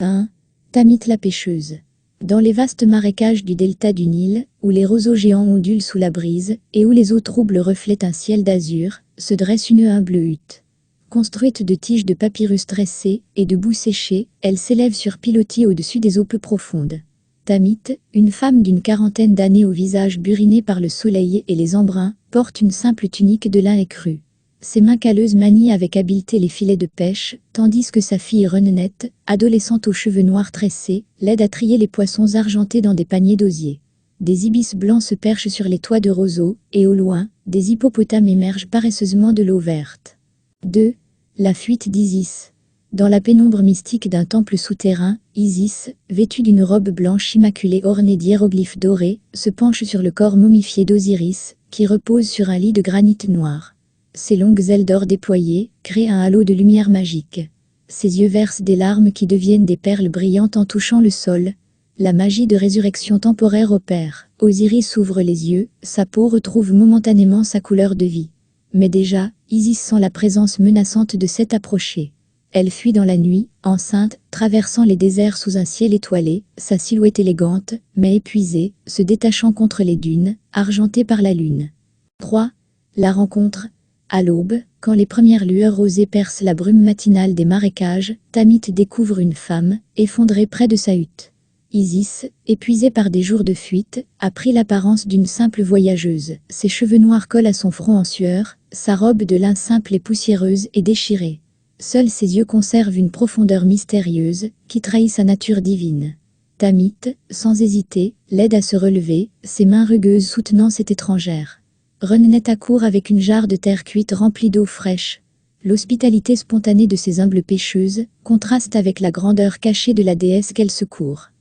1. Tamit la pêcheuse. Dans les vastes marécages du delta du Nil, où les roseaux géants ondulent sous la brise, et où les eaux troubles reflètent un ciel d'azur, se dresse une humble hutte. Construite de tiges de papyrus dressées et de boue séchée, elle s'élève sur pilotis au-dessus des eaux peu profondes. Tamit, une femme d'une quarantaine d'années au visage buriné par le soleil et les embruns, porte une simple tunique de lin écru. Ses mains calleuses manient avec habileté les filets de pêche, tandis que sa fille Renenette, adolescente aux cheveux noirs tressés, l'aide à trier les poissons argentés dans des paniers d'osier. Des ibis blancs se perchent sur les toits de roseaux, et au loin, des hippopotames émergent paresseusement de l'eau verte. 2. La fuite d'Isis. Dans la pénombre mystique d'un temple souterrain, Isis, vêtue d'une robe blanche immaculée ornée d'hiéroglyphes dorés, se penche sur le corps momifié d'Osiris, qui repose sur un lit de granit noir. Ses longues ailes d'or déployées créent un halo de lumière magique. Ses yeux versent des larmes qui deviennent des perles brillantes en touchant le sol. La magie de résurrection temporaire opère. Osiris ouvre les yeux, sa peau retrouve momentanément sa couleur de vie. Mais déjà, Isis sent la présence menaçante de Seth approcher. Elle fuit dans la nuit, enceinte, traversant les déserts sous un ciel étoilé, sa silhouette élégante, mais épuisée, se détachant contre les dunes, argentée par la lune. 3. La rencontre. À l'aube, quand les premières lueurs rosées percent la brume matinale des marécages, Tamit découvre une femme, effondrée près de sa hutte. Isis, épuisée par des jours de fuite, a pris l'apparence d'une simple voyageuse. Ses cheveux noirs collent à son front en sueur, sa robe de lin simple et poussiéreuse est déchirée. Seuls ses yeux conservent une profondeur mystérieuse, qui trahit sa nature divine. Tamit, sans hésiter, l'aide à se relever, ses mains rugueuses soutenant cette étrangère. Renenette accourt avec une jarre de terre cuite remplie d'eau fraîche. L'hospitalité spontanée de ces humbles pêcheuses contraste avec la grandeur cachée de la déesse qu'elle secourt.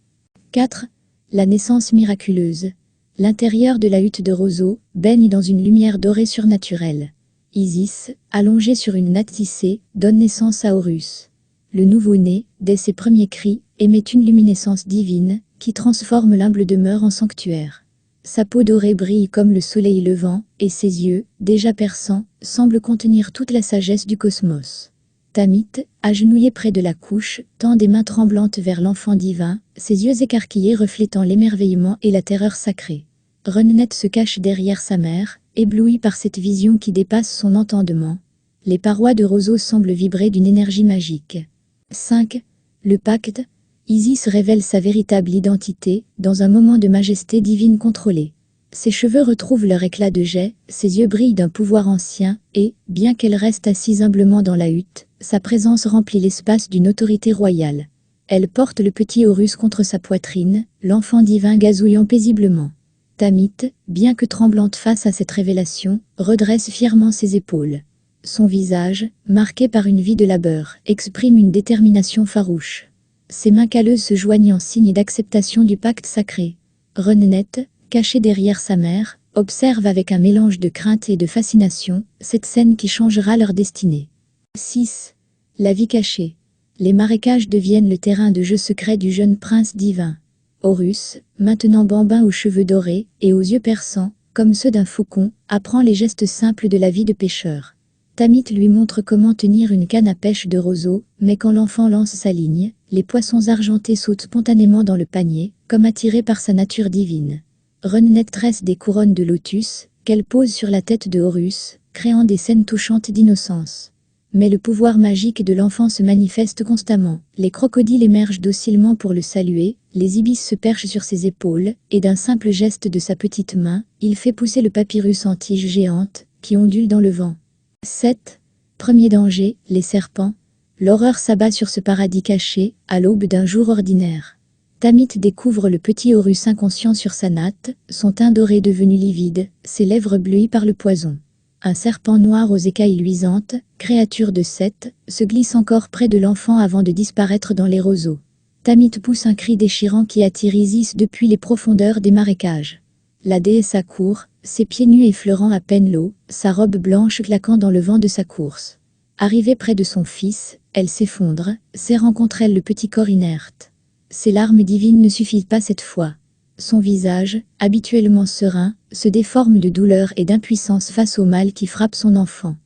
4. La naissance miraculeuse. L'intérieur de la hutte de roseaux baigne dans une lumière dorée surnaturelle. Isis, allongée sur une natte tissée, donne naissance à Horus. Le nouveau-né, dès ses premiers cris, émet une luminescence divine qui transforme l'humble demeure en sanctuaire. Sa peau dorée brille comme le soleil levant, et ses yeux, déjà perçants, semblent contenir toute la sagesse du cosmos. Tamit, agenouillée près de la couche, tend des mains tremblantes vers l'enfant divin, ses yeux écarquillés reflétant l'émerveillement et la terreur sacrée. Renenette se cache derrière sa mère, éblouie par cette vision qui dépasse son entendement. Les parois de roseaux semblent vibrer d'une énergie magique. 5. Le pacte. Isis révèle sa véritable identité, dans un moment de majesté divine contrôlée. Ses cheveux retrouvent leur éclat de jais, ses yeux brillent d'un pouvoir ancien, et, bien qu'elle reste assise humblement dans la hutte, sa présence remplit l'espace d'une autorité royale. Elle porte le petit Horus contre sa poitrine, l'enfant divin gazouillant paisiblement. Tamit, bien que tremblante face à cette révélation, redresse fièrement ses épaules. Son visage, marqué par une vie de labeur, exprime une détermination farouche. Ses mains calleuses se joignent en signe d'acceptation du pacte sacré. Renenette, cachée derrière sa mère, observe avec un mélange de crainte et de fascination cette scène qui changera leur destinée. 6. La vie cachée. Les marécages deviennent le terrain de jeu secret du jeune prince divin. Horus, maintenant bambin aux cheveux dorés et aux yeux perçants, comme ceux d'un faucon, apprend les gestes simples de la vie de pêcheur. Tamit lui montre comment tenir une canne à pêche de roseau, mais quand l'enfant lance sa ligne, les poissons argentés sautent spontanément dans le panier, comme attirés par sa nature divine. Renenette tresse des couronnes de lotus, qu'elle pose sur la tête de Horus, créant des scènes touchantes d'innocence. Mais le pouvoir magique de l'enfant se manifeste constamment. Les crocodiles émergent docilement pour le saluer, les ibis se perchent sur ses épaules, et d'un simple geste de sa petite main, il fait pousser le papyrus en tige géante, qui ondule dans le vent. 7. Premier danger, les serpents. L'horreur s'abat sur ce paradis caché, à l'aube d'un jour ordinaire. Tamit découvre le petit Horus inconscient sur sa natte, son teint doré devenu livide, ses lèvres bleuies par le poison. Un serpent noir aux écailles luisantes, créature de Seth, se glisse encore près de l'enfant avant de disparaître dans les roseaux. Tamit pousse un cri déchirant qui attire Isis depuis les profondeurs des marécages. La déesse accourt, ses pieds nus effleurant à peine l'eau, sa robe blanche claquant dans le vent de sa course. Arrivée près de son fils, elle s'effondre, serrant contre elle le petit corps inerte. Ses larmes divines ne suffisent pas cette fois. Son visage, habituellement serein, se déforme de douleur et d'impuissance face au mal qui frappe son enfant.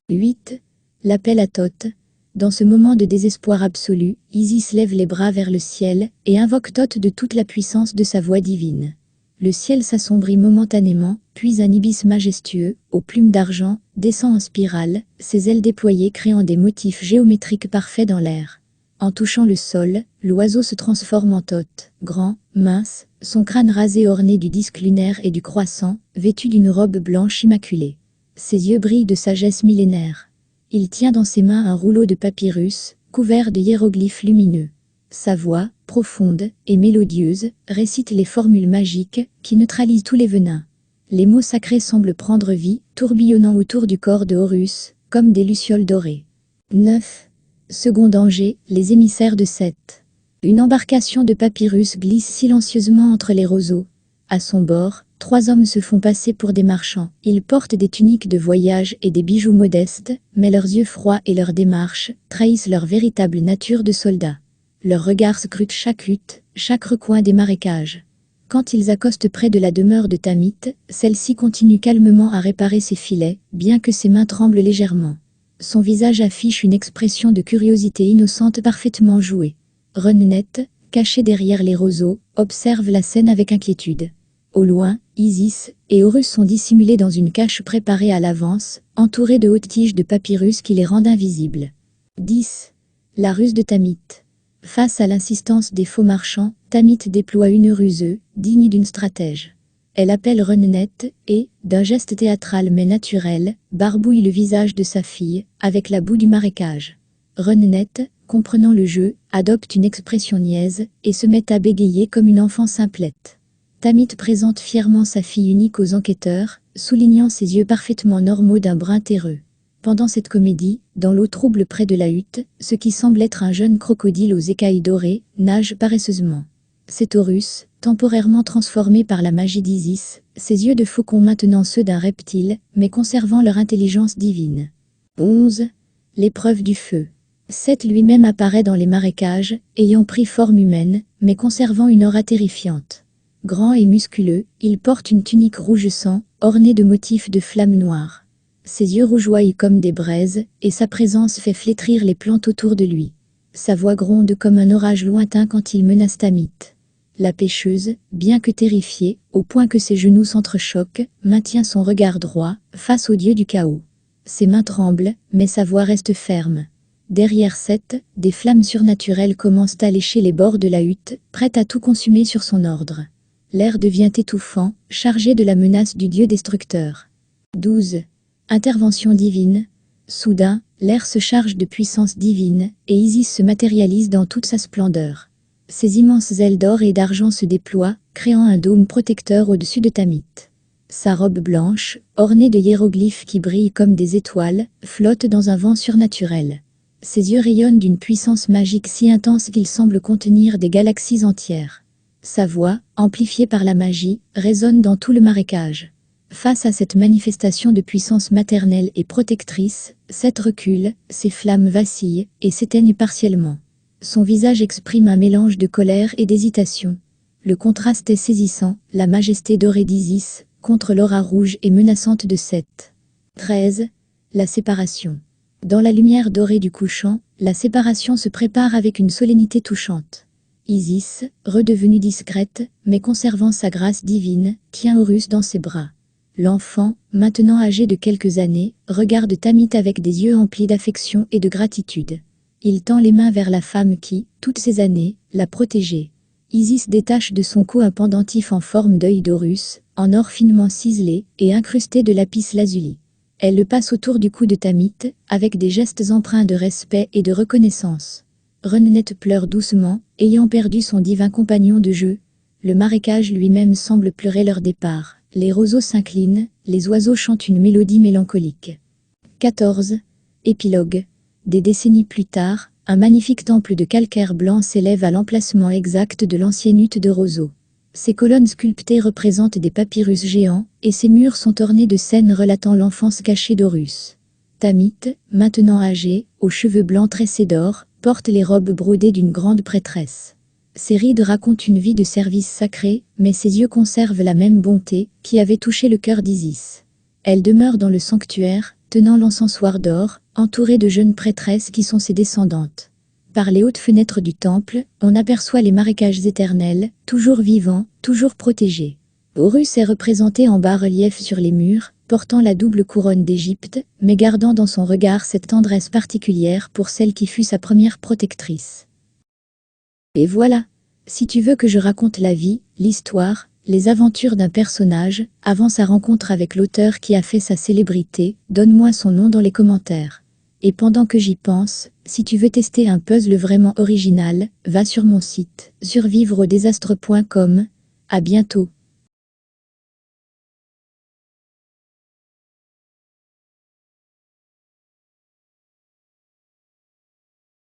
8. L'appel à Thoth. Dans ce moment de désespoir absolu, Isis lève les bras vers le ciel et invoque Thoth de toute la puissance de sa voix divine. Le ciel s'assombrit momentanément, puis un ibis majestueux, aux plumes d'argent, descend en spirale, ses ailes déployées créant des motifs géométriques parfaits dans l'air. En touchant le sol, l'oiseau se transforme en Thoth, grand, mince, son crâne rasé orné du disque lunaire et du croissant, vêtu d'une robe blanche immaculée. Ses yeux brillent de sagesse millénaire. Il tient dans ses mains un rouleau de papyrus, couvert de hiéroglyphes lumineux. Sa voix, profonde et mélodieuse, récite les formules magiques qui neutralisent tous les venins. Les mots sacrés semblent prendre vie, tourbillonnant autour du corps de Horus, comme des lucioles dorées. 9. Second danger, les émissaires de Seth. Une embarcation de papyrus glisse silencieusement entre les roseaux. À son bord, 3 hommes se font passer pour des marchands. Ils portent des tuniques de voyage et des bijoux modestes, mais leurs yeux froids et leur démarche trahissent leur véritable nature de soldats. Leurs regards scrutent chaque hutte, chaque recoin des marécages. Quand ils accostent près de la demeure de Tamit, celle-ci continue calmement à réparer ses filets, bien que ses mains tremblent légèrement. Son visage affiche une expression de curiosité innocente parfaitement jouée. Renet, caché derrière les roseaux, observe la scène avec inquiétude. Au loin, Isis et Horus sont dissimulés dans une cache préparée à l'avance, entourés de hautes tiges de papyrus qui les rendent invisibles. 10. La ruse de Tamit. Face à l'insistance des faux marchands, Tamit déploie une ruse, digne d'une stratège. Elle appelle Renet et, d'un geste théâtral mais naturel, barbouille le visage de sa fille, avec la boue du marécage. Renet, comprenant le jeu, adopte une expression niaise, et se met à bégayer comme une enfant simplette. Tamit présente fièrement sa fille unique aux enquêteurs, soulignant ses yeux parfaitement normaux d'un brun terreux. Pendant cette comédie, dans l'eau trouble près de la hutte, ce qui semble être un jeune crocodile aux écailles dorées, nage paresseusement. C'est Horus, temporairement transformé par la magie d'Isis, ses yeux de faucon maintenant ceux d'un reptile, mais conservant leur intelligence divine. 11. L'épreuve du feu. Seth lui-même apparaît dans les marécages, ayant pris forme humaine, mais conservant une aura terrifiante. Grand et musculeux, il porte une tunique rouge sang, ornée de motifs de flammes noires. Ses yeux rougeoient comme des braises, et sa présence fait flétrir les plantes autour de lui. Sa voix gronde comme un orage lointain quand il menace Tamit. La pêcheuse, bien que terrifiée, au point que ses genoux s'entrechoquent, maintient son regard droit, face au dieu du chaos. Ses mains tremblent, mais sa voix reste ferme. Derrière Seth, des flammes surnaturelles commencent à lécher les bords de la hutte, prêtes à tout consumer sur son ordre. L'air devient étouffant, chargé de la menace du dieu destructeur. 12. Intervention divine. Soudain, l'air se charge de puissance divine, et Isis se matérialise dans toute sa splendeur. Ses immenses ailes d'or et d'argent se déploient, créant un dôme protecteur au-dessus de Tamit. Sa robe blanche, ornée de hiéroglyphes qui brillent comme des étoiles, flotte dans un vent surnaturel. Ses yeux rayonnent d'une puissance magique si intense qu'ils semblent contenir des galaxies entières. Sa voix, amplifiée par la magie, résonne dans tout le marécage. Face à cette manifestation de puissance maternelle et protectrice, Seth recule, ses flammes vacillent et s'éteignent partiellement. Son visage exprime un mélange de colère et d'hésitation. Le contraste est saisissant, la majesté dorée d'Isis, contre l'aura rouge et menaçante de Seth. 13. La séparation. Dans la lumière dorée du couchant, la séparation se prépare avec une solennité touchante. Isis, redevenue discrète, mais conservant sa grâce divine, tient Horus dans ses bras. L'enfant, maintenant âgé de quelques années, regarde Tamit avec des yeux emplis d'affection et de gratitude. Il tend les mains vers la femme qui, toutes ces années, l'a protégé. Isis détache de son cou un pendentif en forme d'œil d'Horus, en or finement ciselé et incrusté de lapis lazuli. Elle le passe autour du cou de Tamit, avec des gestes empreints de respect et de reconnaissance. Renet pleure doucement, ayant perdu son divin compagnon de jeu. Le marécage lui-même semble pleurer leur départ. Les roseaux s'inclinent, les oiseaux chantent une mélodie mélancolique. 14. Épilogue. Des décennies plus tard, un magnifique temple de calcaire blanc s'élève à l'emplacement exact de l'ancienne hutte de roseaux. Ses colonnes sculptées représentent des papyrus géants, et ses murs sont ornés de scènes relatant l'enfance cachée d'Horus. Tamit, maintenant âgée, aux cheveux blancs tressés d'or, porte les robes brodées d'une grande prêtresse. Ses rides racontent une vie de service sacré, mais ses yeux conservent la même bonté qui avait touché le cœur d'Isis. Elle demeure dans le sanctuaire, tenant l'encensoir d'or, entourée de jeunes prêtresses qui sont ses descendantes. Par les hautes fenêtres du temple, on aperçoit les marécages éternels, toujours vivants, toujours protégés. Horus est représenté en bas-relief sur les murs, portant la double couronne d'Égypte, mais gardant dans son regard cette tendresse particulière pour celle qui fut sa première protectrice. Et voilà. Si tu veux que je raconte la vie, l'histoire, les aventures d'un personnage, avant sa rencontre avec l'auteur qui a fait sa célébrité, donne-moi son nom dans les commentaires. Et pendant que j'y pense, si tu veux tester un puzzle vraiment original, va sur mon site, survivreaudésastre.com. À bientôt.